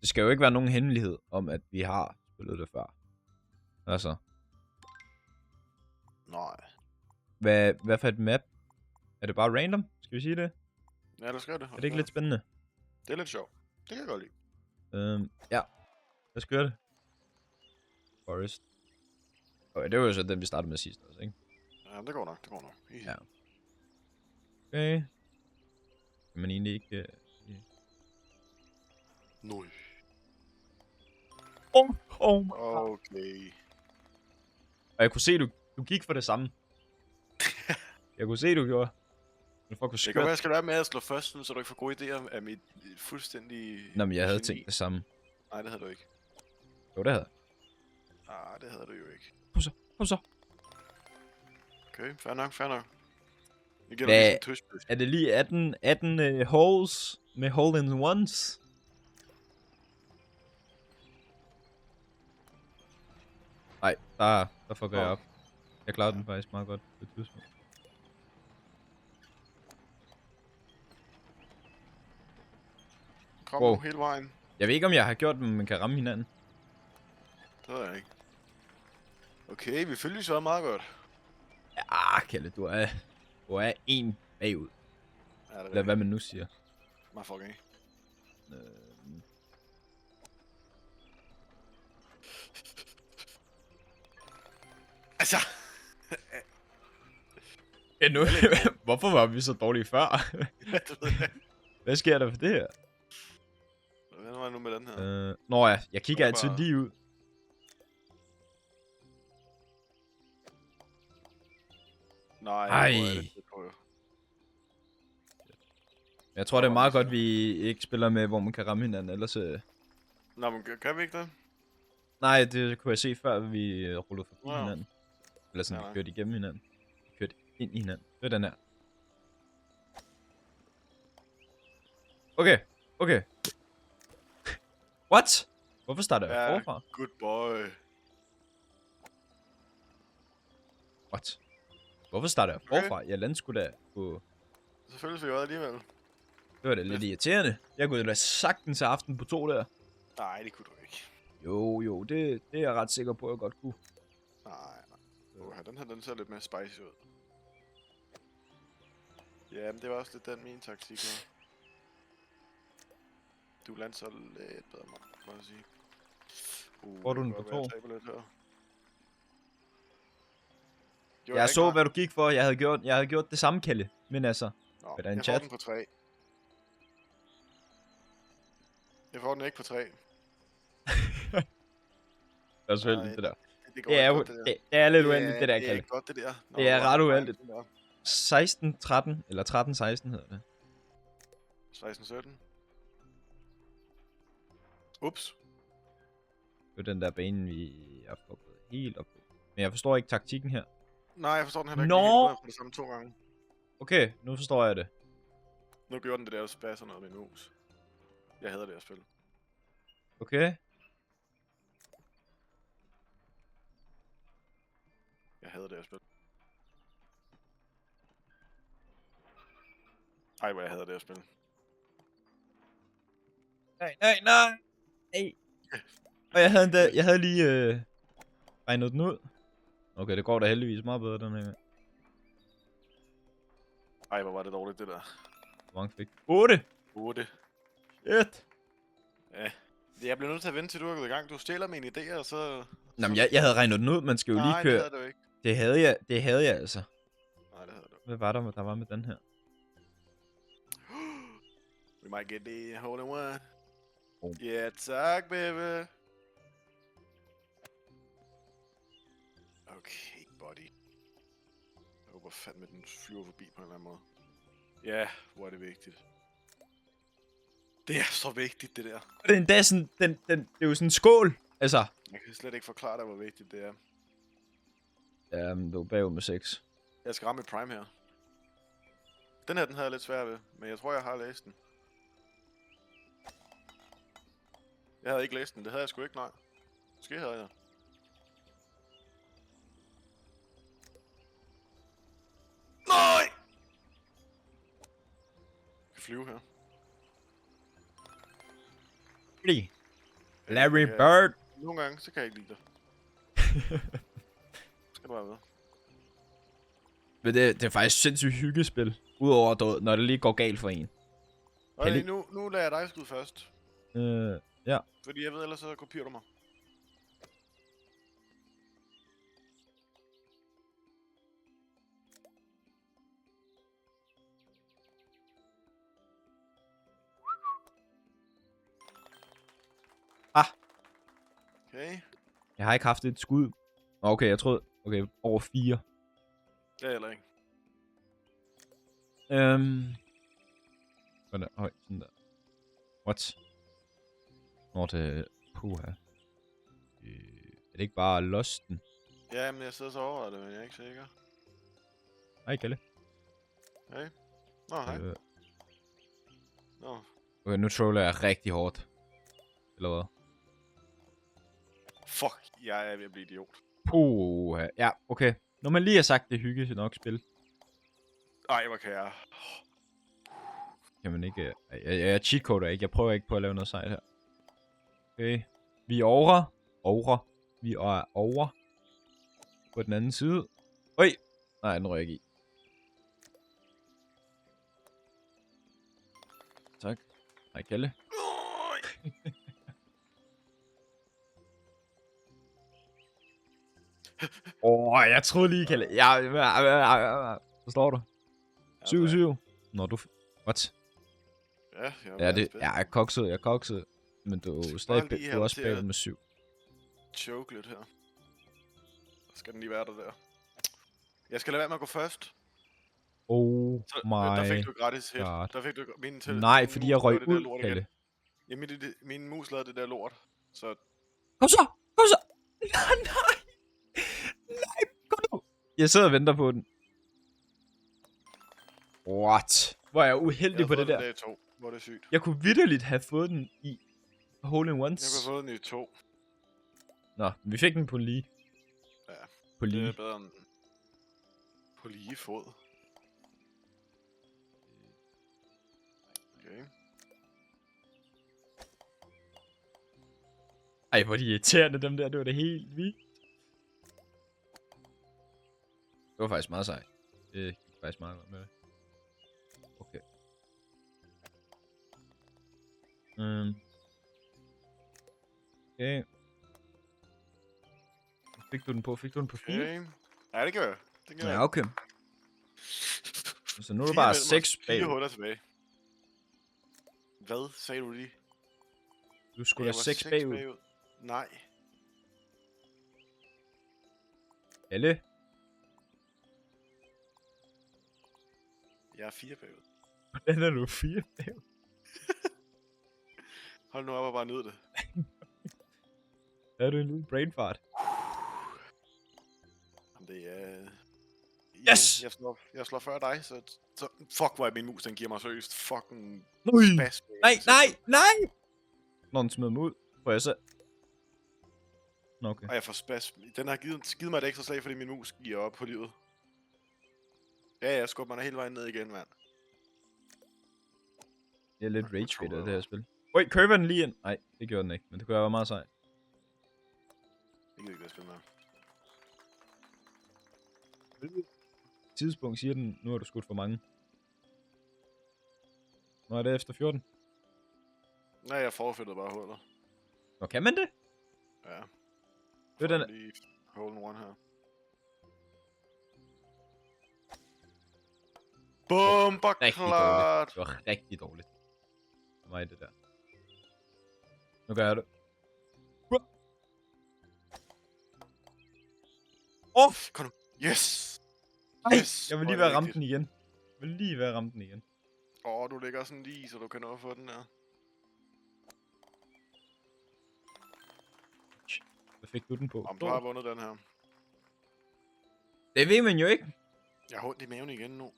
Det skal jo ikke være nogen hemmelighed om, at vi har spillet det før. Altså. Nej. Hvad for et map? Er det bare random? Skal vi sige det? Ja, lad os gøre det. Er det ikke lidt spændende? Det er lidt sjovt. Det kan jeg godt lide. Ja. Lad os gøre det. Forest. Okay, det var jo så den, vi startede med sidst også, ikke? Ja, det går nok. Det går nok. Ja. Okay. Kan man egentlig ikke... Nej. Okay. Og jeg kunne se, du gik for det samme. Jeg kunne se, du gjorde. Men fuck, Det kan være, jeg skal være med at slå først, så du ikke får gode idéer af mit fuldstændig... Nå, men jeg havde tænkt det samme. Nej, det havde du ikke. Jo, det havde jeg. Nej, det havde du jo ikke. Kom så. Okay, fair nok. Jeg giver Hvad? dig lige sådan en Er det lige 18 holes med hole in ones? Nej, der fucker jeg op. Jeg klarede den faktisk meget godt på et tidspunkt. Kom nu hele vejen. Jeg ved ikke, om jeg har gjort det, men man kan ramme hinanden. Det ved jeg ikke. Okay, vi følger så meget godt. Ja, Kalle, du er en bagud. Ja, det Eller hvad man nu siger. My fucking. Altså. Ja, nu. Hvorfor var vi så dårlige før? Hvad sker der for det her? Hvad var nu med den her? Nå ja, jeg kigger altid lige ud. Nej. Jeg tror, det er meget godt, vi ikke spiller med, hvor man kan ramme hinanden, ellers... Nå, men kan vi ikke det? Nej, det kunne jeg se før, vi rullede forbi hinanden. Eller sådan, vi kørte igennem hinanden. Vi kørte ind i hinanden. Det er den her. Okay. What? Hvorfor starter jeg forfra? Good boy. What? Hvorfor starter jeg forfra? Jeg landede sgu da på... Selvfølgelig fik jeg alligevel. Det var da lidt irriterende. Jeg kunne da sagtens have aften på 2 der. Nej, det kunne du ikke. Jo, det er jeg ret sikker på, at jeg godt kunne. Nej. Den her, den ser lidt mere spicy ud. Ja, men det var også lidt den min taktik var. Du landte så lidt bedre, må jeg sige. Får du den på 2? Jeg så, hvad du gik for. Jeg havde gjort det samme, Kalle. Men altså, er der en chat? Jeg får den på 3. Jeg får den ikke på 3. Det er så heldigt, det der. Det er lidt uendeligt, det der, Kalle. Det er godt, det der. Det er ret uendeligt. 16-13, eller 13-16 hedder det. 16-17. Ups. Det er den der bane, vi har fået helt op på. Men jeg forstår ikke taktikken her. Nej, jeg forstår den heller ikke. Nå! Det samme 2 gange. Okay, nu forstår jeg det. Nu gjorde den det der, at spasser noget med en mus. Jeg hader det at spille. Okay. Jeg hader det at spille. Ej, hvor jeg hader det at spille. Nej. Og jeg havde lige regnet den ud. Okay, det går da heldigvis meget bedre den her gang. Ej, hvor var det dårligt, det der. Hvor mange fik? 8! 8. Shit! Ja. Jeg bliver nødt til at vente til du er gået i gang. Du stjæler mine idéer, og så... Nå, men jeg havde regnet den ud. Man skal jo lige køre... Nej, det havde du ikke. Det havde jeg altså. Nej, det havde du. Hvad var der var med den her? We might get the hole in one. Ja, tak, baby. Okay, buddy. Jeg håber fandme, den flyver forbi på en eller anden måde. Ja, hvor er det vigtigt. Det er så vigtigt, det der. Det er endda sådan, det er jo sådan en skål, altså. Jeg kan slet ikke forklare dig, hvor vigtigt det er. Du er bagud med 6. Jeg skal ramme et prime her. Den her, den havde jeg lidt svær ved, men jeg tror, jeg har læst den. Jeg havde ikke læst den, det havde jeg sgu ikke, nej. Måske havde jeg. Nej! Jeg kan flyve her. Fordi Larry Ja. Bird. Nogle gange, så kan jeg ikke lide dig. Skal du bare ved. Men det er faktisk sindssygt hyggespil. Udover, når det lige går galt for en. Okay, nu lader jeg dig skyde først. Ja. Fordi jeg ved, ellers så kopierer du mig. Okay. Jeg har ikke haft et skud. Okay, jeg troede... Okay, over 4. Det er heller ikke. Sådan der. Høj, sådan der. What? Nå, det... Puha. Er det ikke bare Losten? Ja, men jeg sidder så over det, men jeg er ikke sikker. Hej, Kalle. Hey. Nå, hej. Nå. Okay, nu troller jeg rigtig hårdt. Eller hvad? Fuck, jeg er ved at blive idiot. Puha. Ja, okay. Når man lige har sagt, det er hygge, så nok spil. Ej, hvor kan jeg... Kan man ikke... Jeg cheatcoder ikke. Jeg prøver ikke på at lave noget sejt her. Okay. Vi er over. Vi er over. På den anden side. Øj! Nej, den rører jeg ikke i. Tak. Hej, Kalle. Jeg troede lige, Kalle. Hvad står du? 7-7. Nå, du... What? Ja, jeg er kokset. Men du er stadig du er også bagud med 7. Choke lidt her. Så skal den lige være der. Jeg skal lade være med at gå først. Oh så, my der fik du gratis hit. God. Der fik du Nej, fordi jeg røg ud, Kalle. Jamen, min mus lavede det der lort. Så... Kom så! Nej! Kom nu! Jeg sidder og venter på den. What? Hvor er jeg uheldig på det der. Jeg har fået den i 2. Hvor er det sygt. Jeg kunne vitterligt have fået den i hole in ones. Jeg kunne have fået den i 2. Nå, vi fik den på lige. Ja, på lige. Det er bedre end... På lige fod. Okay. Ej, hvor er de irriterende, dem der. Det var det helt vildt. Det var faktisk meget sejt. Det gik faktisk meget godt med det. Okay. Okay. Fik du den på 4? Okay. Ja, det gør jeg. Ja, okay. Så nu er der bare 6 bagud. 4 huller tilbage. Hvad sagde du lige? Du skulle have 6 bagud. Nej. Alle? Jeg er 4 bagud. Hvordan er du 4 bagud? Hold nu op og bare nyd det. Er du en lille brain fart? Det er... Yes! Jeg slår før dig, så... Fuck, hvor er min mus, den giver mig seriøst fucking... Spas. Nej! Når den smider mig ud, får jeg så... Nå, okay. Og jeg får spas. Den har givet mig et ekstra slag, fordi min mus giver op på livet. Ja, jeg skubber mig hele vejen ned igen, mand. Jeg er lidt rage-bit af det her spil. Oj, køber den lige ind? Nej, det gjorde den ikke, men det kunne være meget sejt. Det kan ikke være spil med. Tidspunkt siger den, nu har du skudt for mange. Nå er det efter 14. Nej, jeg forfældede bare hullet. Nå, kan man det? Ja. Det er den... Lige hole in one her. Bomber klart! Det var rigtig dårligt. For mig det der. Nu gør jeg det. Kom nu. Yes! Ej, Yes! jeg vil lige være ramt den igen. Du ligger sådan lige, så du kan nå at få den her. Hvad fik du den på? Om du har vundet den her. Det ved man jo ikke. Jeg har ondt i maven igen nu.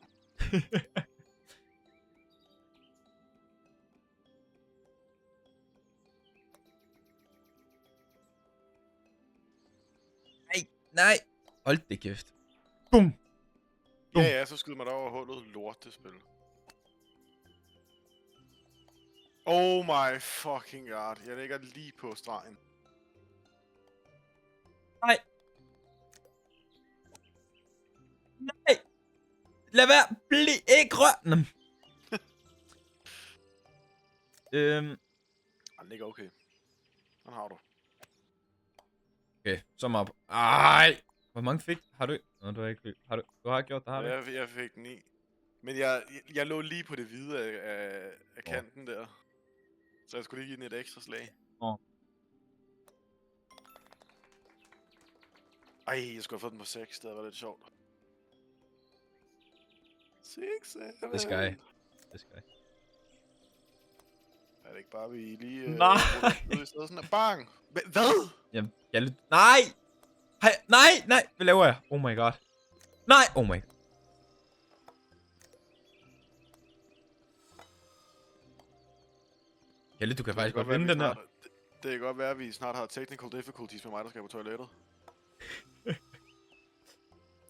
Nej. Hold det kæft. Bum. Ja, så skyder mig der over hullet. Lortespil. Oh my fucking god. Jeg ligger lige på stregen. Nej. Nej. Lad være. Bliv ikke rør. Nå. Den ligger okay. Den har du. Okay, så op. Ej. Hvor mange fik? Har du? Nå, du har ikke. Du har gjort det, har du? Jeg fik den i. Men jeg lå lige på det hvide af kanten der. Så jeg skulle lige give den et ekstra slag. Ej, jeg skulle have fået den på 6. Det var lidt sjovt. 6, 7. Det skal jeg. Det skal jeg. Er det ikke bare, vi lige... Nej! Ud i stedet sådan her. Bang! Hvad? Jamen, jeg lidt... Nej! Hej, nej! Hvad laver jeg? Oh my god. Nej! Oh my... Helle, du kan faktisk godt vinde den her. Det kan godt være, at vi snart har technical difficulties med mig, der skal på toilettet.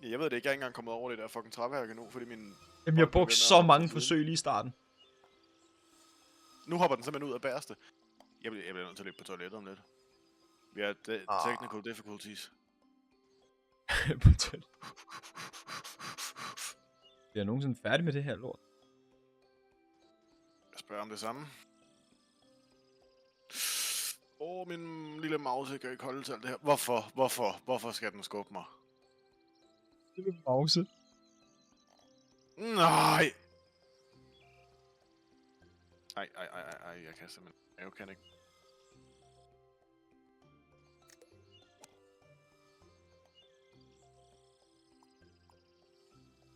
Jeg ved det ikke, jeg er ikke engang kommet over det der fucking træværk endnu, fordi min... Jamen, jeg brugte så mange forsøg lige i starten. Nu hopper den simpelthen ud af bærste. Jeg bliver nødt til at løbe på toilettet om lidt. Vi har technical difficulties. På toilettet. Bliver jeg nogensinde færdig med det her lort? Jeg spørger om det samme. Min lille mouse kan ikke holde til alt det her. Hvorfor skal den skubbe mig? Lille mouse. Nej! Ej, jeg kan simpelthen... Jeg kan ikke.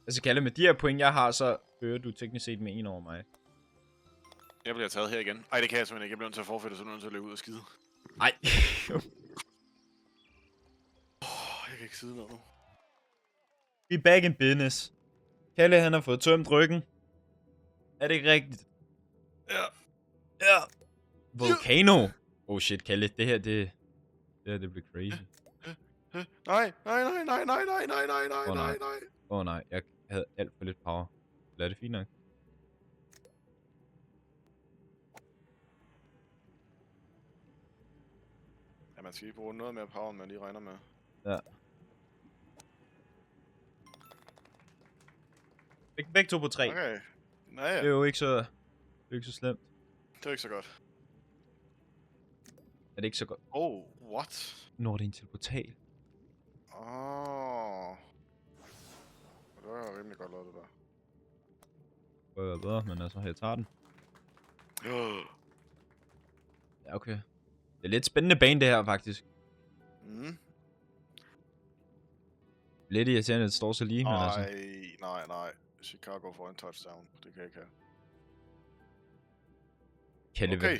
Altså, Kalle, med de her point, jeg har, så fører du teknisk set med en over mig. Jeg bliver taget her igen. Ej, det kan jeg simpelthen ikke. Jeg bliver nødt til at forfælde, så nu er jeg nødt til at løbe ud og skide. Nej. Jeg kan ikke sidde noget nu. We back in business. Kalle, han har fået tømt ryggen. Er det ikke rigtigt? Ja. Ja. Volcano. Oh shit, Kalle. Det her, det bliver crazy. Nej. Åh nej, jeg havde alt for lidt power. Eller er det fint nok? Ja, man skal lige bruge noget mere power, end man lige regner med. Ja. Begge to på 3. Okay. Nej, ja. Det er jo ikke så slemt. Det er ikke så godt. Er det ikke så godt? Oh, what? Når det er en til portal. Det var rimelig godt lavet, det der. Det kunne være bedre, men altså, jeg tager den. Ja, okay. Det er lidt spændende bane, det her, faktisk. Lidt irriterende, at det står så lige, men altså... Nej. Chicago får en touchdown. Det kan jeg ikke have. Kalle, okay.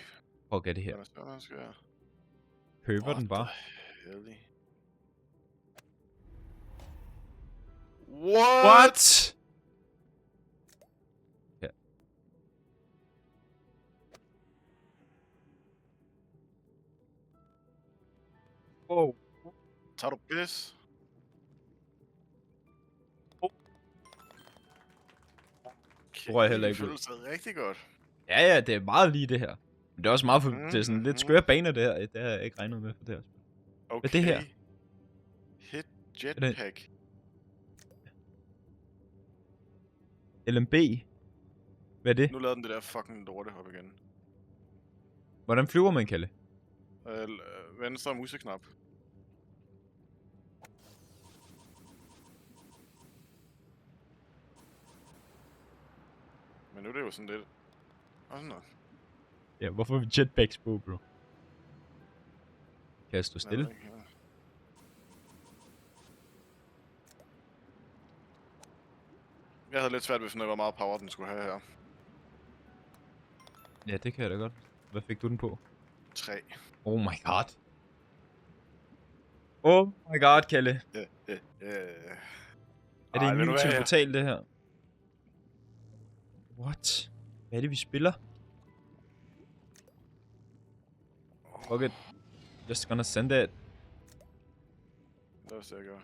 Prøv at gætte det her. Hvad skal jeg? Køber den bare. What? Ja. Wow. Tager du pis? Tror jeg heller ikke. Det føles rigtig godt. Ja, det er meget lige det her. Men det er også meget for... det er sådan lidt skøre baner, det her. Det har jeg ikke regnet med for det her. Okay. Hvad er det her? Hit jetpack. LMB? Hvad er det? Nu lavede den det der fucking lorte op igen. Hvordan flyver man, Kalle? Venstre museknap. Men nu er det jo sådan lidt... Ja, hvorfor er vi jetpacks på, bro? Kan jeg stå stille? Jeg havde lidt svært ved at finde, hvor meget power den skulle have her. Ja, det kan jeg da godt. Hvad fik du den på? 3. Oh my god. Oh my god, Kalle. Er det en ny til portal, det her? What? Hvad er det, vi spiller? Fuck it. Just gonna send it. Det er også det, jeg gør.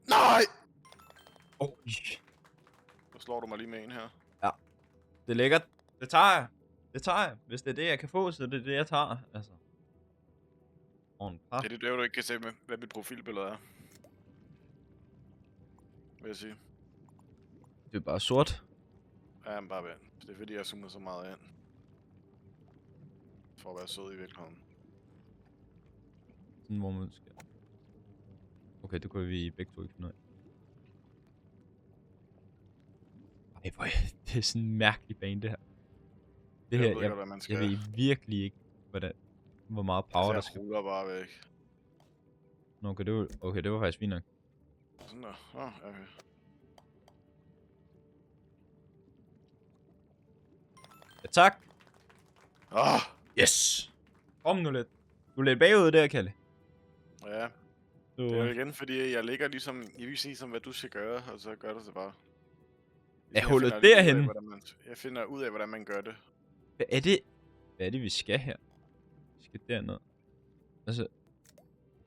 Nej! Oh. Nu slår du mig lige med en her. Ja. Det er lækkert. Det tager jeg. Det tager jeg. Hvis det er det, jeg kan få, så det er det, jeg tager. Altså. Og en par. Det er det, du ikke kan se med, hvad mit profilbillede er. Vil jeg sige. Det er bare sort. Ja, men bare vent. Det er fordi, jeg zoomer så meget ind. For at være sød i virkeligheden. Sådan, hvor man skal... Okay, det kunne vi begge to ikke finde ud af. Ej, hvor det er sådan en mærkelig bane, det her. Det her, Jeg ved ikke, hvad man skal. jeg ved virkelig ikke, hvor meget power der Så skal. jeg ruller bare væk. Nå, okay, det var faktisk fint nok. Sådan der. Okay. Ja, tak. Yes! Kom nu lidt. Du er lidt bagud der, Kalle. Ja, Du... det er jo igen, fordi jeg ligger ligesom, jeg vil sige, som hvad du skal gøre, og så gør du det bare. Er Jeg hullet finder lige ud af, derhenne? Jeg finder ud af, hvordan man gør det. Hvad er det, vi skal her? Vi skal derned. Altså...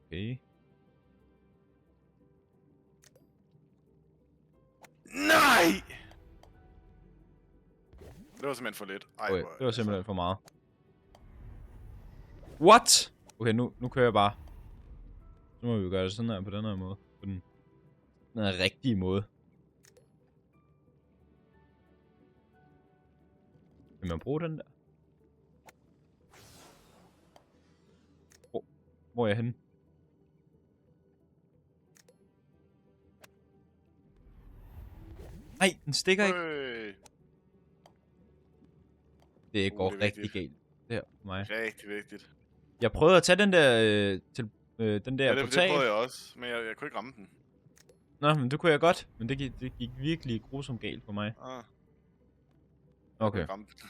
Okay. Nej! Det var simpelthen for lidt. Ej, Okay, hvor- det var simpelthen for meget. What? Okay, nu kører jeg bare. Så må vi jo gøre det sådan her på den her måde. På den her rigtige måde. Kan man bruge den der? Hvor er jeg henne? Nej, den stikker ikke. Det går det er rigtig vigtigt. galt. Det her for mig. Rigtig vigtigt. Jeg prøvede at tage den der den der Ja, det portal. prøvede jeg også, men jeg kunne ikke ramme den. Nå, men det kunne jeg godt. Men det gik virkelig grusomt galt for mig. Jeg kunne Okay. ikke ramme den.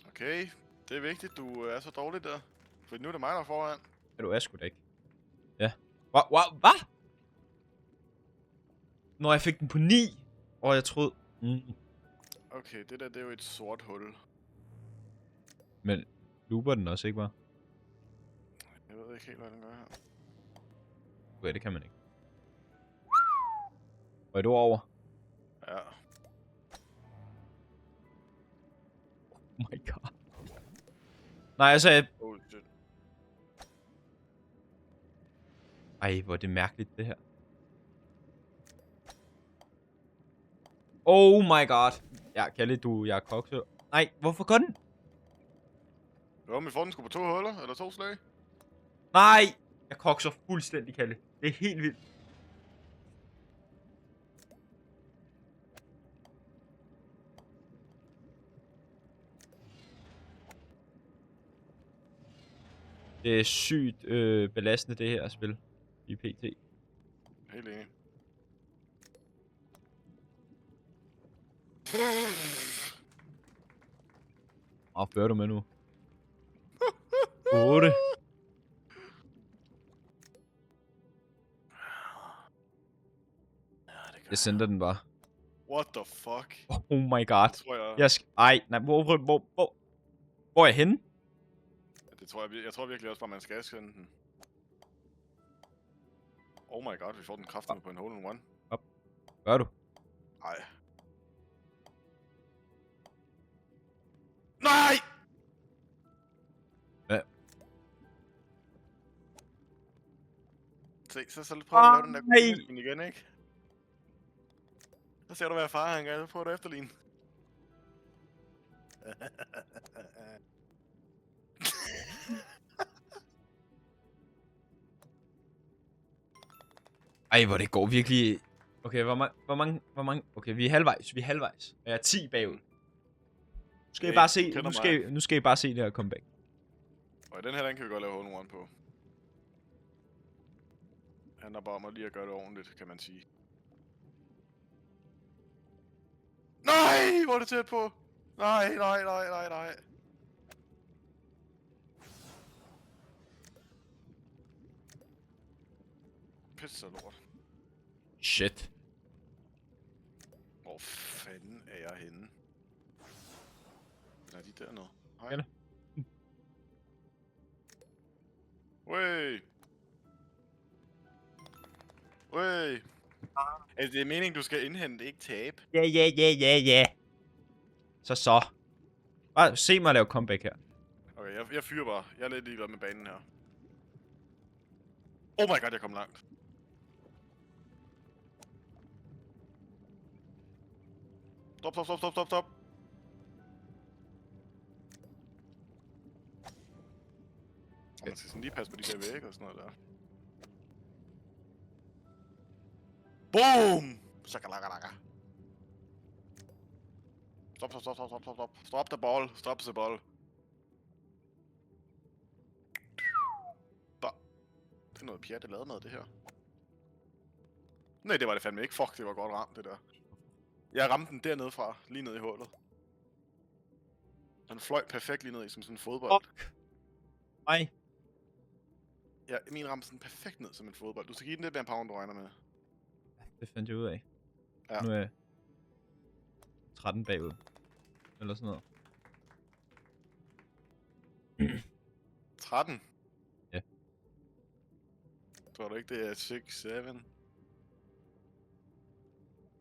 Okay, det er vigtigt, du er så dårlig der. For nu er det mig, der er foran. Ja, du er sgu da ikke. Ja. Hvad? Når jeg fik den på 9, og jeg troede... Okay, det der, det er jo et sort hul. Men looper den også, ikke var? Jeg ved ikke helt, hvad den gør her. Okay, det kan man ikke. Og er du over? Ja. Oh my god. Nej, altså... Oh shit. Ej, hvor er det mærkeligt, det her. Oh my god. Ja, Kalle, jeg er kokset. Nej, hvorfor gør den? Jo, men får den sgu på 2 huller, eller 2 slag. Nej! Jeg kokser fuldstændig, Kalle. Det er helt vildt. Det er sygt belastende, det her spil. I PT. Helt enig. Hvor fører du med nu? 8. Jeg sender den bare. What the fuck? Oh my god. Det tror jeg... Ej, nej, hvor er jeg henne? Det tror jeg tror virkelig også bare, man skal sende den. Oh my god, vi får den kraftigt på en hole in one. Gør du? Nej. Nej! Hvad? Se, så prøver du at lave den der Nej! kombination igen, ikke? Så ser du, hvad erfaring er. Så prøver du at efterligne. Ej, hvor det går virkelig... Okay, hvor mange... Okay, vi er halvvejs. Jeg er 10 bagud. Nu skal I bare se, nu skal I bare se det her comeback. Og den her, den kan vi godt lave hole in one på. Han er bare om at lige at gøre det ordentligt, kan man sige. Nej, hvor er det tæt på! Nej. Pisse lort. Shit. Hvor fanden er jeg henne? Er de dernede? Hej. Ja da. Wey! Øj. Altså, det er meningen, du skal indhente, ikke tabe. Ja. Så. Bare se mig lave comeback her. Okay, jeg fyrer bare. Jeg er lidt ligeglad med banen her. Oh my god, jeg kom langt. Stop. Og man skal sådan lige passe på de der vægge og sådan noget der. Boom! Shakalaka. Stop. Stop the ball. Stop the ball. Det er noget pjat, det lavede med det her. Nej, det var det fandme ikke. Fuck, det var godt ramt, det der. Jeg ramte den dernede fra, lige ned i hullet. Den fløj perfekt lige ned i, som sådan en fodbold. Fuck. Nej. Ja, min ramte sådan perfekt ned som en fodbold. Du skal give den lidt mere pound, du regner med. Det fandt jeg ud af. Ja. Nu er jeg 13 bagud. Eller sådan noget. 13? Ja. Tror du ikke, det er 6, 7?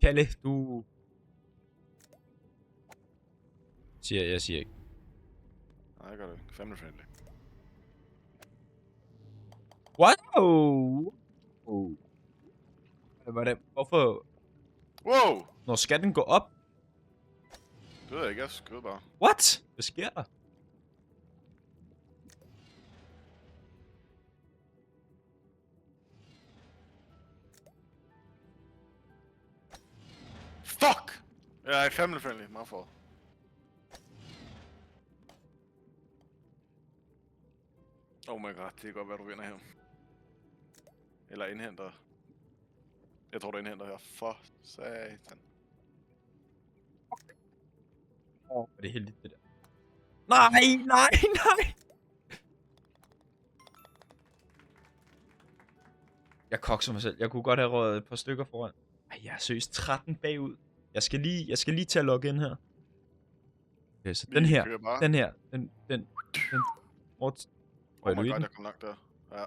Kalle, du... Jeg siger ikke. Nej, jeg gør det ikke. Family friendly. What? Hvad det? Hvorfor? Wow! Når skatten går op? Det ved jeg ikke, jeg skød bare. What? Hvad sker der? Fuck! Jeg er family friendly, meget for. Oh my god, det kan godt være, du vinder her. Eller indhenter. Jeg tror, du indhenter her. For satan. Åh, det er heldigt, det der. Nej! Jeg kokser mig selv. Jeg kunne godt have røget et par stykker foran. Ej, jeg er seriøst 13 bagud. Jeg skal lige til at logge ind her. Okay, så den her. Den. Hvor oh my god, jeg kom langt der. Ja.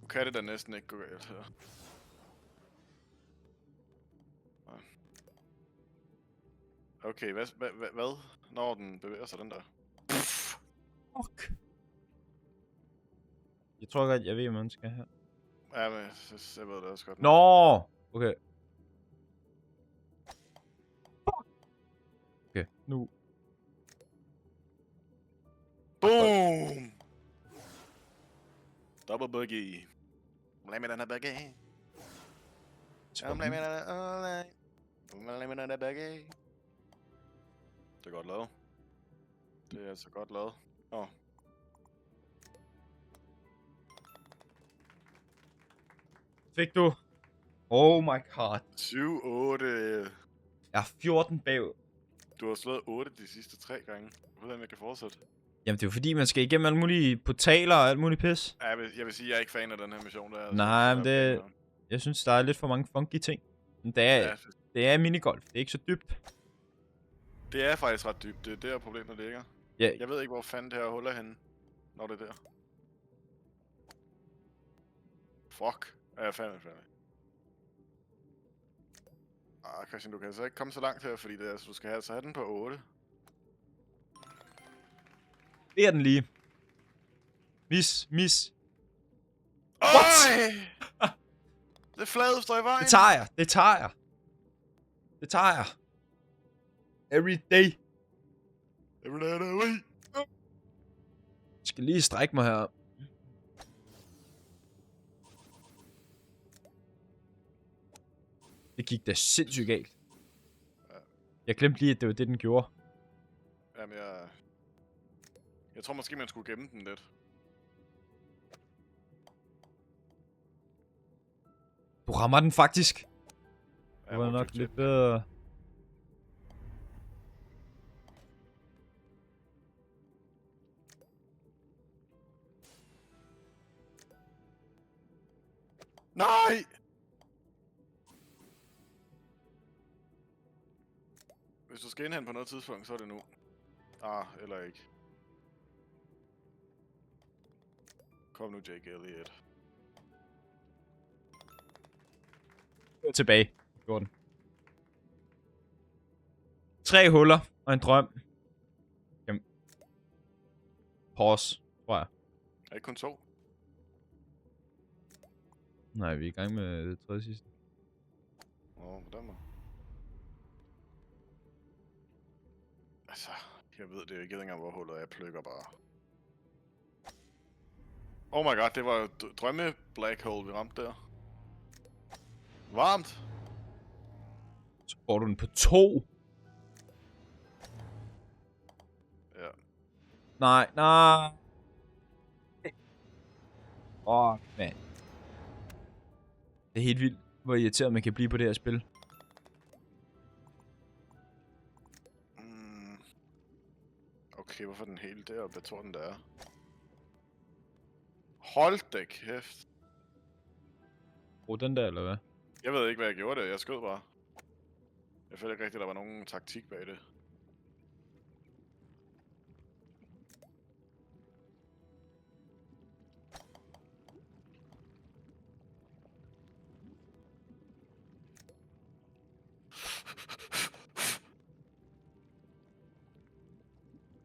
Nu kan det da næsten ikke gå galt her. Okay, hvad? Når den bevæger sig, den der? Fuck. Jeg tror godt, jeg ved, hvad man skal have. Ja, men jeg ved det også godt. Nå! Okay. Okay, nu. Boom! Double boogie. Blame it on the boogie. Blame it on the boogie. Det er godt lavet. Det er altså godt lavet. Åh. Fik du? Oh my god. 7-8. Jeg er 14 bagud. Du har slået 8 de sidste 3 gange. Hvordan jeg kan fortsætte? Jamen det er jo fordi, man skal igennem alle mulige portaler og alt muligt pis. Ja, jeg vil sige, at jeg er ikke fan af den her mission. Der er Nej, men det... Jeg synes, der er lidt for mange funky ting. Men det er minigolf. Det er ikke så dybt. Det er faktisk ret dybt. Det er der problemet ligger. Ja. Jeg ved ikke, hvor fanden det her hul er henne, når det er der. Fuck. Ja, jeg er fandme. Christian, du kan altså ikke komme så langt her, fordi det er, altså, du skal have den på 8. Det er den lige. Miss. What? Det flade står i vejen. Det tager jeg. Every day. Jeg skal lige strække mig her. Det gik da sindssygt galt. Jeg glemte lige, at det var det, den gjorde. Jamen, jeg tror måske, man skulle gemme den lidt. Du rammer den faktisk. Ja, Det var nok lidt bedre. Nej! Hvis du skal indhente på noget tidspunkt, så er det nu. Eller ikke. Kom nu, Jake Elliott. Tilbage. Gjorde den. 3 huller og en drøm. Jamen. Pause, tror jeg. Er ikke kun 2? Nej, vi er i gang med det tredje sidste. På den måde. Altså, jeg ved det jo ikke engang, hvor hullet er. Jeg plukker bare. Oh my god, det var drømme black hole, vi ramte der. Varmt. Så får du den på 2. Ja. Nej. Man. Det er helt vildt, hvor irriteret man kan blive på det her spil. Okay, hvorfor den hele deroppe? Jeg tror, den der er. Hold da kæft. Brug den der, eller hvad? Jeg ved ikke, hvad jeg gjorde det. Jeg skød bare. Jeg føler ikke rigtigt, der var nogen taktik bag det.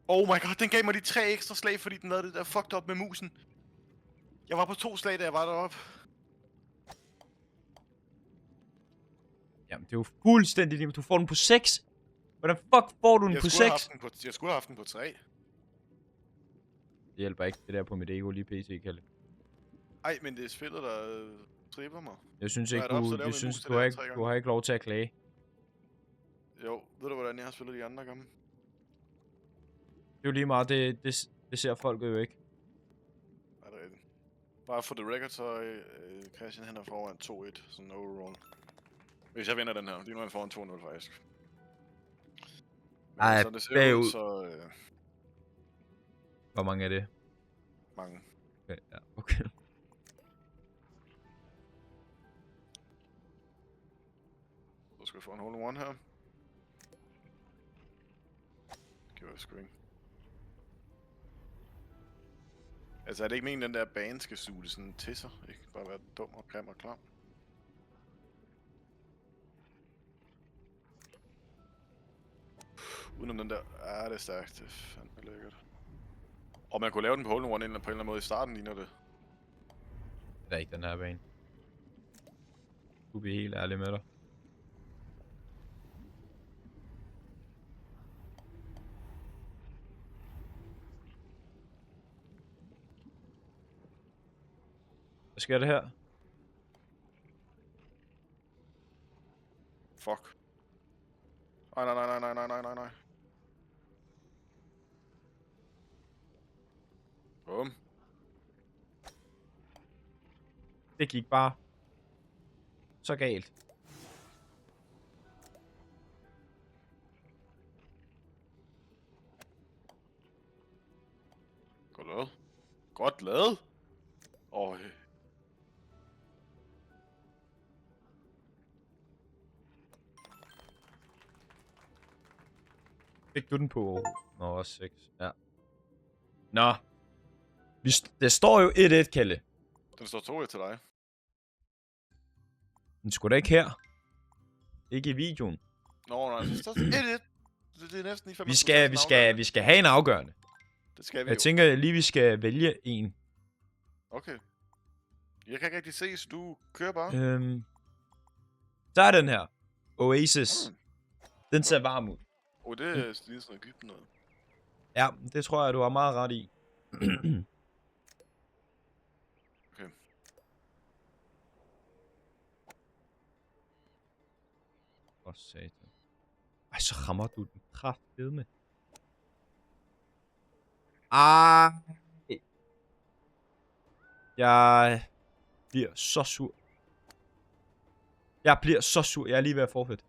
Oh my god, den gav mig de 3 ekstra slag, fordi den lavede det der fucked up med musen. Jeg var på 2 slag, da jeg var deroppe. Jamen, det er jo fuldstændig lige. Du får den på 6. Hvordan fuck får du den på 6? Jeg skulle have haft den på 3. Det hjælper ikke, det der på mit ego lige pt, Kalle. Ej, men det er spillet, der tripper mig. Jeg synes Nå, ikke, er det også, så laver vi mus til det her 3 du har ikke lov til at klage. Jo, ved du hvordan jeg har spillet de andre gange? Det er jo lige meget, det ser folk jo ikke. Er det rigtigt? Bare for the record, så Christian han er foran 2-1, sådan overall. Hvis jeg vinder den her, lige nu er han foran 2-0 faktisk. Men Ej, så det ser bagud. ud, så Hvor mange er det? mange. Okay, ja, okay. Så skal vi få en hole in one her. Giver jeg screen. Altså er det ikke meningen, den der bane skal suge sådan til sig? Ikke bare være dum og grim og klam. Udenom den der... Ja, det er stærkt. Det er fandme lækkert. Og man kunne lave den på hole in one på en eller anden måde i starten, ligner det. Det er ikke den her bane. Du bliver helt ærlig med dig. Hvad sker det her? Fuck. Nej. Bum. Det gik bare så galt. Godt lavet. Godt lavet. Fik du den på? Nå, også 6. Ja. Nå. Det står jo 1-1, Kalle. Den står 2-1 til dig. Den skulle da ikke her. Ikke i videoen. Nå, nej, det står 1-1. Det er næsten i 5. Vi skal have en afgørende. Det skal vi Jeg jo. tænker lige, vi skal vælge en. Okay. Jeg kan ikke rigtig se, så du kører bare. Der er den her. Oasis. Den ser varm ud. Det er lige sådan noget Egypten noget. Ja, det tror jeg, du har meget ret i. Okay. For satan. Ej, så rammer du den kraftedeme. Jeg bliver så sur. Jeg er lige ved at forfætte.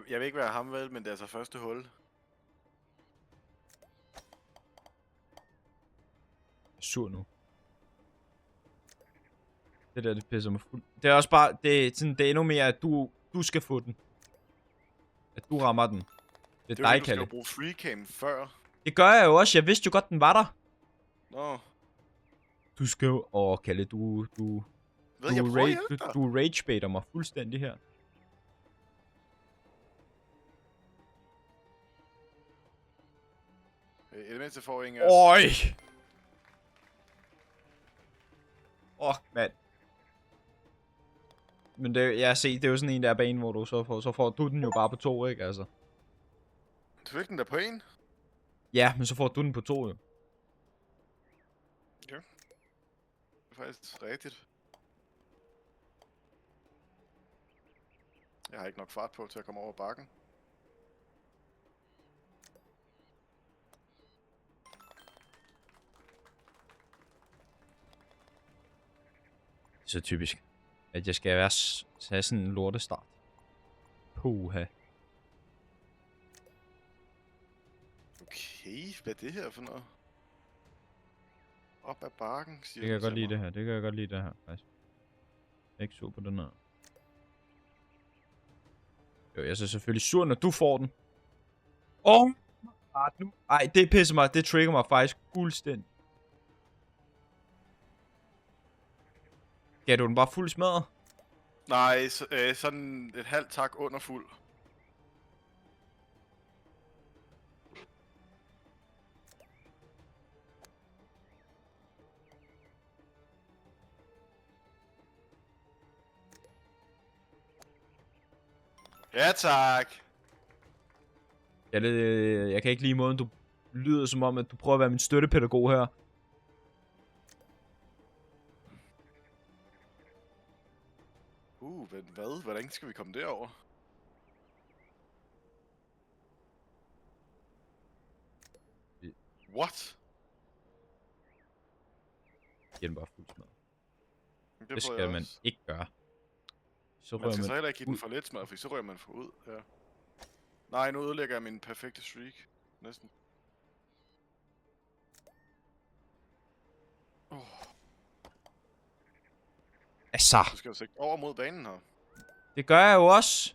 Jeg vil ikke være ham vel, men det er altså første hul. Jeg er sur nu. Det der, det pisser mig fuld. Det er også bare, det er endnu mere, at du skal få den. At du rammer den. Det er dig, du skal Kalle. jo bruge freecam før. Det gør jeg jo også. Jeg vidste jo godt, den var der. Nå. Du skal jo... Kalle, du ragebaiter mig fuldstændig her. I det mindste får ingen... Øj! Mand. Men det, jeg ser, det er jo sådan en der bane, hvor du så får du den jo bare på 2, ikke altså? Du fik den der på 1? Ja, men så får du den på 2 jo. Ja. Det er faktisk rigtigt. Jeg har ikke nok fart på til at komme over bakken. Så typisk, at jeg skal have sådan en lortestart. Puha. Okay, hvad er det her for noget? Op ad bakken, siger Det kan jeg godt lide det her. Det kan jeg godt lide det her, faktisk. Ikke sur på den her. Jo, jeg er så selvfølgelig sur, når du får den. Nu. Ej, det pisser mig. Det trigger mig faktisk fuldstændig. Gav du den bare fuld smadret? Nej, sådan et halvt tak under fuld. Ja, tak. Jeg kan ikke lide måden, du lyder som om, at du prøver at være min støttepædagog her. Hvad? Hvordan skal vi komme derover? What? Giv den bare fuld smadret. Det skal man ikke gøre. Så man skal så heller ikke give den for lidt smad, for så rører man for ud. Ja. Nej, nu ødelægger jeg min perfekte streak. Næsten. Altså. Du skal jo sigte over mod banen her. Det gør jeg jo også.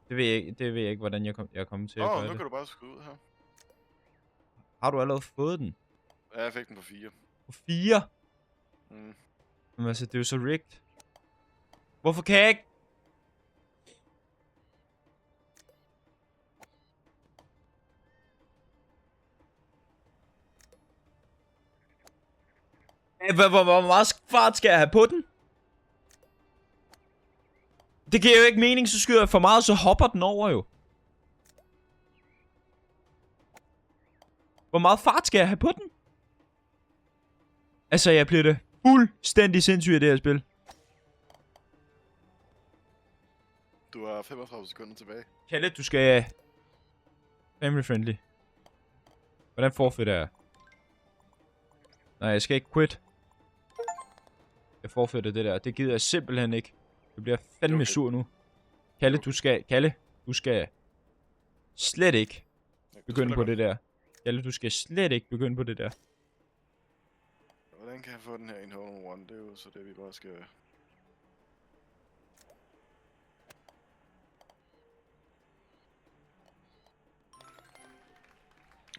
Det ved jeg ikke, hvordan jeg er kommet til at gøre det. Nu kan du bare skyde ud her. Har du allerede fået den? Ja, jeg fik den på 4. På 4? Mm. Men altså, det er jo så rigged. Hvorfor kan jeg ikke? Hvor meget fart skal jeg have på den? Det giver jo ikke mening, så skyder jeg for meget, så hopper den over jo. Hvor meget fart skal jeg have på den? Altså, jeg bliver det fuldstændig sindssygt i det her spil. Du har 35 sekunder tilbage. Kalle, du skal... Family friendly. Hvordan forfælder jeg? Nej, jeg skal ikke quit. Jeg forfælder det der. Det gider jeg simpelthen ikke. Jeg bliver fandme sur nu. Kalle, du skal slet ikke begynde på det der. Kalle, du skal slet ikke begynde på det der. Hvordan kan jeg få den her in hole one? Det er jo så det, vi bare skal...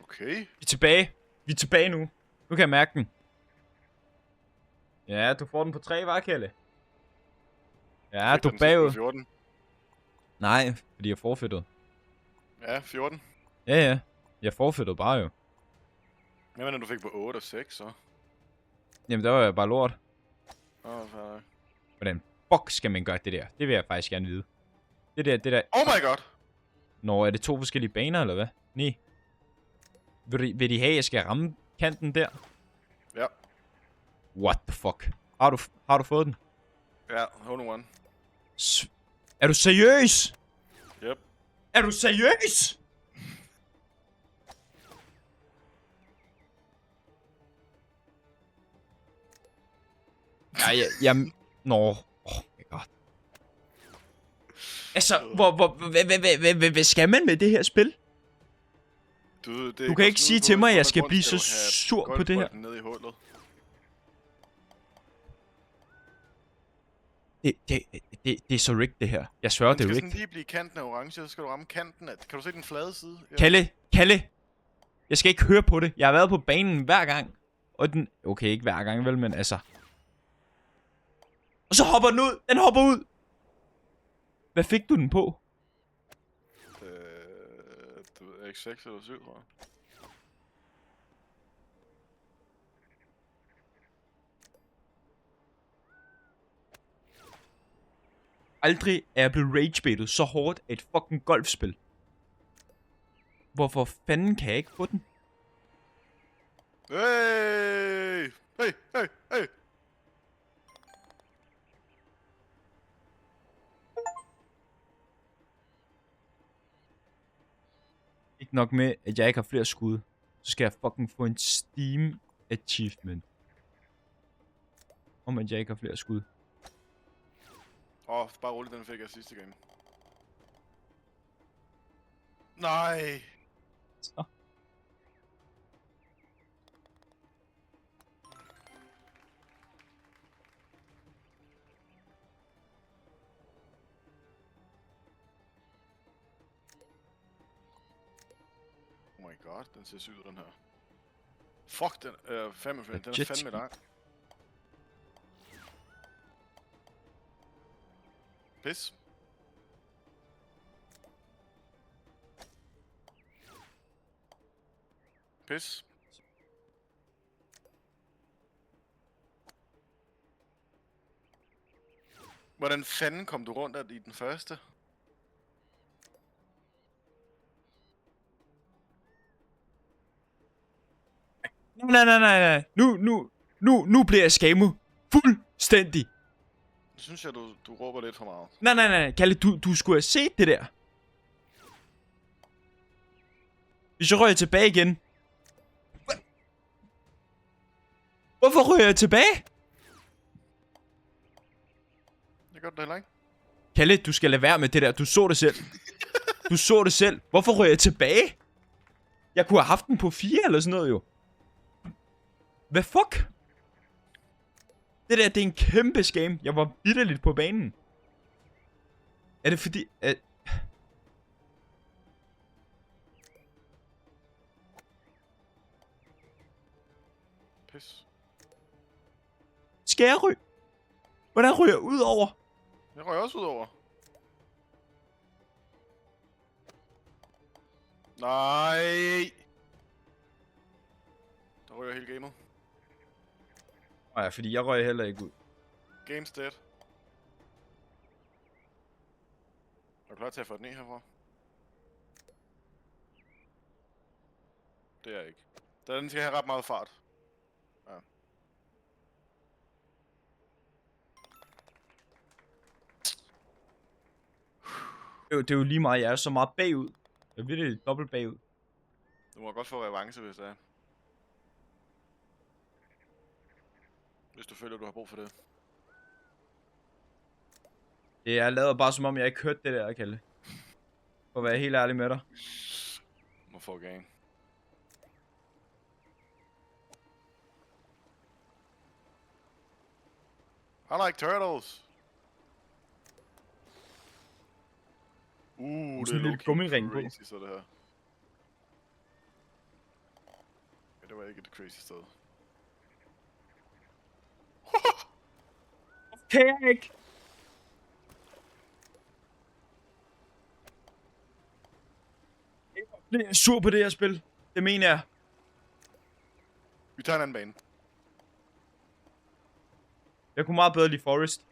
Okay. Vi er tilbage nu. Nu kan jeg mærke den. Ja, du får den på 3, var Kalle? Ja, du er bagud. 14. Nej, fordi jeg forfættede. Ja, 14. Ja. Jeg forfættede bare jo. Hvad mener du fik på 8 og 6, så? Jamen, der var jeg bare lort. Fair. Hvordan fuck skal man gøre det der? Det vil jeg faktisk gerne vide. Det der... Oh my god! Nå, er det 2 forskellige baner, eller hvad? Nej. Vil de have, at jeg skal ramme kanten der? Ja. What the fuck? Har du fået den? Ja, hole one. Er du seriøs? Yep. Er du seriøs? Ja, Nå. Oh my god. Altså, hvad skal man med det her spil? Du kan ikke sige til mig, at jeg skal blive så sur på det her. Ned i hullet. Det er så rigged, det her. Jeg sværger, Den det er skal rigged. sådan lige blive kanten af orange, så skal du ramme kanten af... Kan du se den flade side? Ja. Kalle! Jeg skal ikke høre på det. Jeg har været på banen hver gang. Og den... Okay, ikke hver gang vel, men altså... Og så hopper den ud! Den hopper ud! Hvad fik du den på? Du ved ikke, 6 eller 7, tror jeg. Aldrig er jeg blevet ragebaitet så hårdt af et fucking golfspil. Hvorfor fanden kan jeg ikke få den? Hey! Hey, hey, hey! Ikke nok med, at jeg ikke har flere skud. Så skal jeg fucking få en Steam achievement. Om at jeg ikke har flere skud. Bare roligt, den fik jeg sidste game. Nej! Så. Oh my god, den ser syg ud, den her. Fuck, den er fandme den er Legit. fandme lang. Pis. Pis. Hvordan fanden kom du rundt i den første? Nej. Nu bliver jeg skammet. Fuldstændig. Nu synes jeg, du råber lidt for meget. Nej. Kalle, du skulle have set det der. Hvis jeg rører tilbage igen. Hvorfor rører jeg tilbage? Det gør du da heller ikke. Kalle, du skal lade være med det der. Du så det selv. Du så det selv. Hvorfor rører jeg tilbage? Jeg kunne have haft den på 4 eller sådan noget jo. Hvad fuck? Det der, det er en kæmpe scam. Jeg var vitterligt på banen. Er det fordi... Pis. Skal jeg ryge? Hvordan ryger jeg ud over? Jeg røg også ud over. Nej. Der ryger hele gamet. Nej, fordi jeg røg heller ikke ud. Game's dead. Er du klar til at få den ned herfra? Det er jeg ikke. Den skal have ret meget fart. Ja. Det er jo lige meget, jeg er så meget bagud. Jeg er virkelig dobbelt bagud. Du må godt få revanche, hvis det er. Hvis du føler, du har brug for det. Det er lavet bare som om, jeg ikke hørte det der, Kalle. For at være helt ærlig med dig. Må få gang. I like turtles. Sådan en det er lille low-key gummiring på. crazy, så det her. Ja, det var ikke et crazy sted. Kan jeg ikke? Jeg er sur på det her spil. Det mener jeg. Vi tager en anden bane. Jeg kunne meget bedre lide Forest.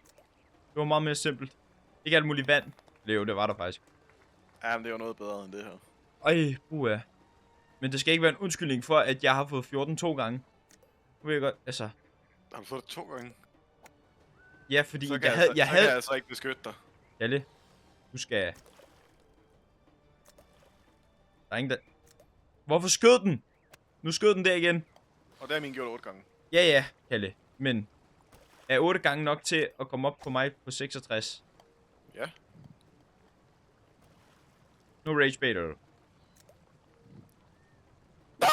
Det var meget mere simpelt. Ikke alt muligt vand. Det var der faktisk. Ja, men det var noget bedre end det her. Ej, buah. Men det skal ikke være en undskyldning for, at jeg har fået 14 2 gange. Nu ved jeg godt, altså... Har du fået det 2 gange? Ja, fordi Så kan jeg havde... så kan jeg altså ikke beskytte dig. Jalle, du skal... Der er ingen der... Hvorfor skød den? Nu skød den der igen. Og der er min gjort 8 gange. Ja, Kalle. Men er 8 gange nok til at komme op på mig på 66? Ja. Nu rage baiter du. Nej!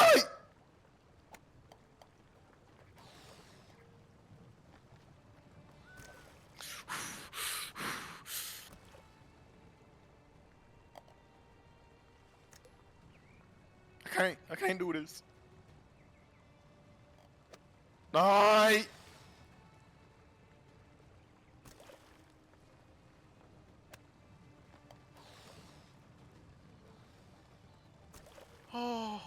can't do this. Nej! Oh.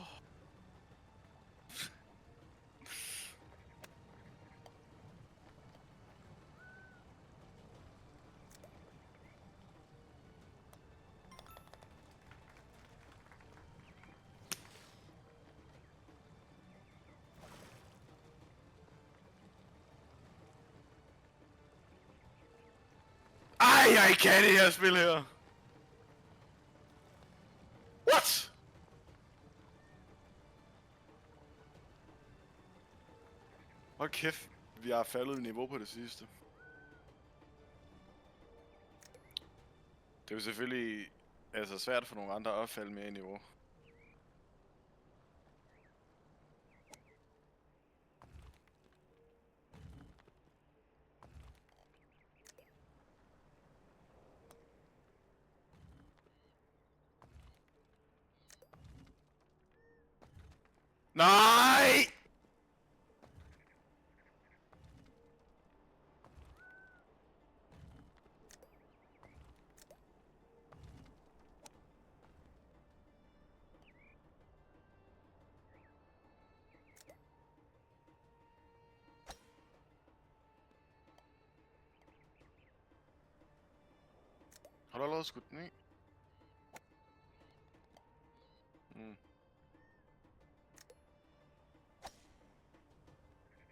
Ej, jeg kan det her spil her. What? Hold kæft, vi har faldet i niveau på det sidste. Det er jo selvfølgelig altså svært for nogle andre at falde mere i niveau. Nej! Har du allerede skudt den i?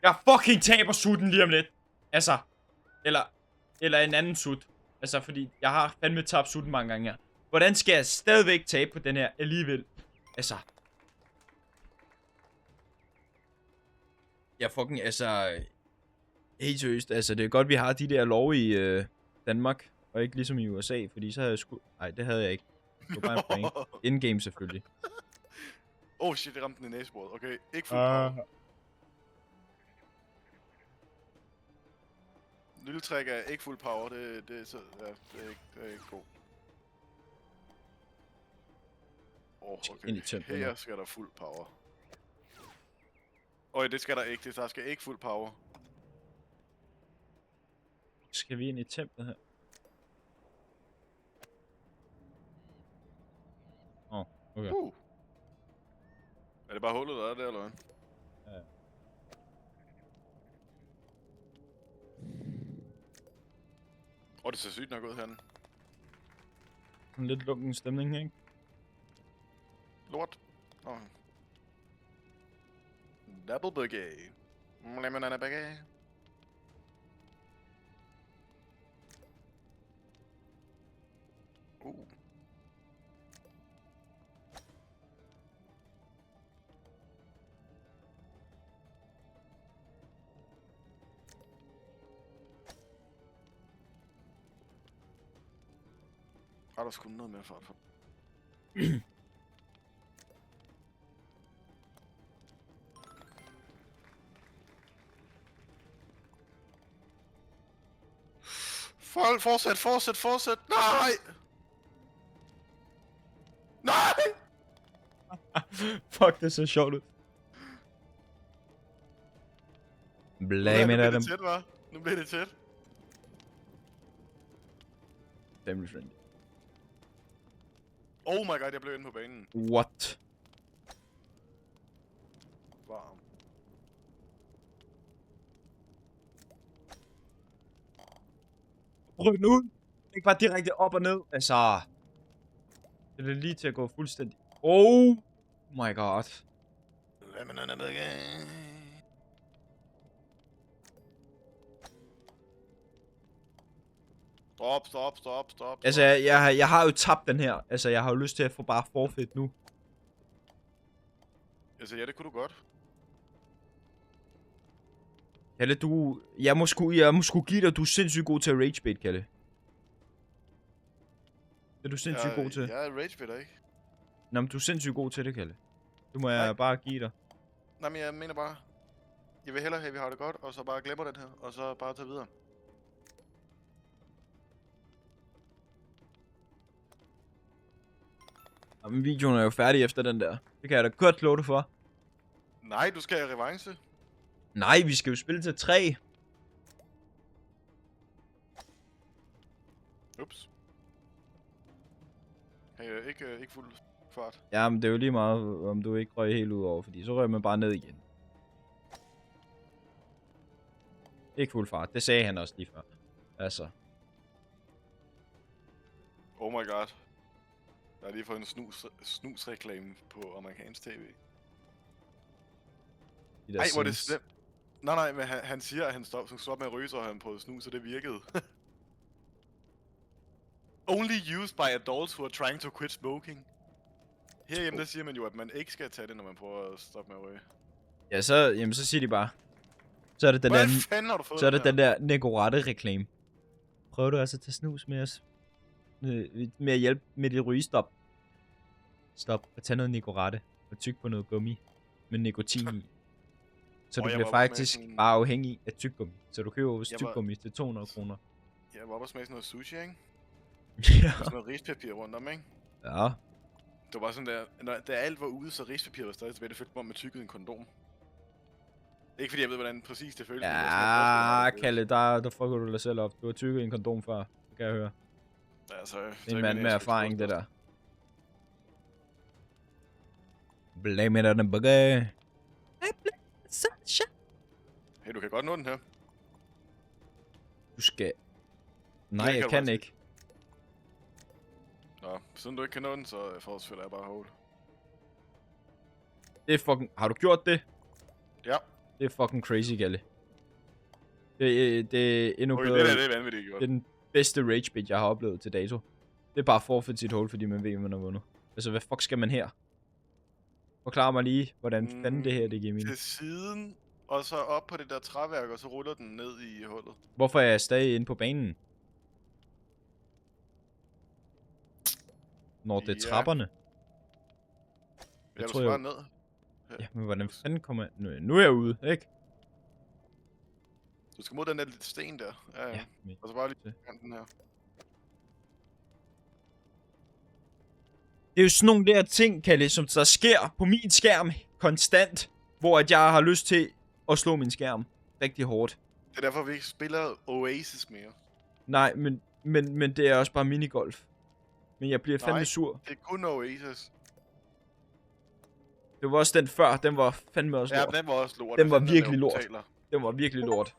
Jeg fucking taber sutten lige om lidt. Altså. Eller en anden sut. Altså, fordi jeg har fandme tabt sutten mange gange her. Hvordan skal jeg stadigvæk tabe på den her alligevel? Altså. Jeg fucking, altså. Helt seriøst, altså det er godt vi har de der lov i Danmark. Og ikke ligesom i USA, fordi så havde jeg sgu... Nej, det havde jeg ikke. Det var bare en prank. In-game selvfølgelig. Oh shit, det ramte den i næsebordet. Okay, ikke fuld power. Lille træk er ikke fuld power, det er ikke god. Okay, her skal der fuld power. Det skal der ikke, der skal ikke fuld power. Skal vi ind i templet her? Okay. Er det bare hullet, der er der, eller hvad? Ja. Det ser sygt nok ud herinde. En lidt lunken stemning, ikke? Lort. Double buggy. Lemon buggy. Der sgu noget mere fart for. Fortsæt! Nej! Nej! Fuck, det ser sjovt ud. Blame it at them. Nu bliver det tæt. Family friendly. Oh my god, jeg blev inde på banen. What? Varm. Ryk nu ud. Ikke bare direkte op og ned. Altså. Det er lige til at gå fuldstændig. Oh my god. Stop. Altså, jeg har jo tabt den her. Altså, jeg har jo lyst til at få bare forfeit nu. Altså, ja, det kunne du godt. Kalle, jeg må sgu give dig, du er sindssygt god til at ragebait, Kalle. Det er du sindssygt god til. Jeg er ragebaiter, ikke? Nå, men du er sindssygt god til det, Kalle. Det må jeg bare give dig. Nej, men jeg mener bare... Jeg vil hellere have, at vi har det godt, og så bare glemmer den her, og så bare tage videre. Men videoen er jo færdig efter den der. Det kan jeg da godt love dig for. Nej, du skal have revanche. Nej, vi skal jo spille til 3. Ups. Hey, ikke fuld fart. Jamen, det er jo lige meget, om du ikke røg helt ud over, fordi så røg man bare ned igen. Ikke fuld fart. Det sagde han også lige før. Altså. Oh my god. Jeg har lige fået en snusreklame på amerikansk tv. Ej, hvor er det slemt. Nej, men han siger, at han stopper med at ryge, så han prøvede snus, så det virkede. Only used by adults who are trying to quit smoking. Herhjemme, der siger man jo, at man ikke skal tage det, når man prøver at stoppe med at ryge. Ja, så siger de bare. Så er det den Hvad der, fanden har du fået så er det den der Nicorette-reklame. Prøver du altså at tage snus med os? Med at hjælpe med dit rygestop. Stop og tage noget Nicorette og tyk på noget gummi med nikotin i. Så du bliver faktisk bare afhængig af tyggegummi. Så du køber tyggegummi til 200 kroner. Jeg var oppe og smage sådan noget sushi, ikke? Ja. Sådan noget rispapir rundt om, ikke? Ja. Det var sådan der, da alt var ude, så rispapir var stadig tilbage, det følte mig, man tykkede en kondom. Ikke fordi jeg ved, hvordan præcis det føles. Ja, Kalle, der fucker du dig selv op. Du har tykket en kondom før, det kan jeg høre. Ja, altså, det er en mand med erfaring, det der. Blame it on the bugger. Hey, du kan godt nå den her. Du skal... Nej, jeg kan ikke. Nå, siden du ikke kan nå den, så fortsætter jeg bare hold. Det er fucking... Har du gjort det? Ja. Det er fucking crazy, Galle. Det er endnu bedre. Det er vanvittigt gjort. Det er den bedste rage bait, jeg har oplevet til dato. Det er bare forfeit sit hold, fordi man ved, at man har vundet. Altså, hvad fuck skal man her? Forklar mig lige, hvordan fanden det her, det giver mening. Til siden, og så op på det der træværk, og så ruller den ned i hullet. Hvorfor er jeg stadig inde på banen? Når det er trapperne. Jeg tror, bare ned. Ja, men hvordan fanden kommer jeg... Nu er jeg ude, ikke? Du skal mod den der lille sten der. Ja. Og så bare lige den her. Det er jo sådan nogle der ting, Kalle, som der sker på min skærm konstant, hvor at jeg har lyst til at slå min skærm rigtig hårdt. Det er derfor, vi ikke spiller Oasis mere. Nej, men det er også bare minigolf. Men jeg bliver fandme sur. Det er kun Oasis. Det var også den før, den var fandme også lort. Ja, den var også lort. Den var virkelig lort. Den var virkelig lort.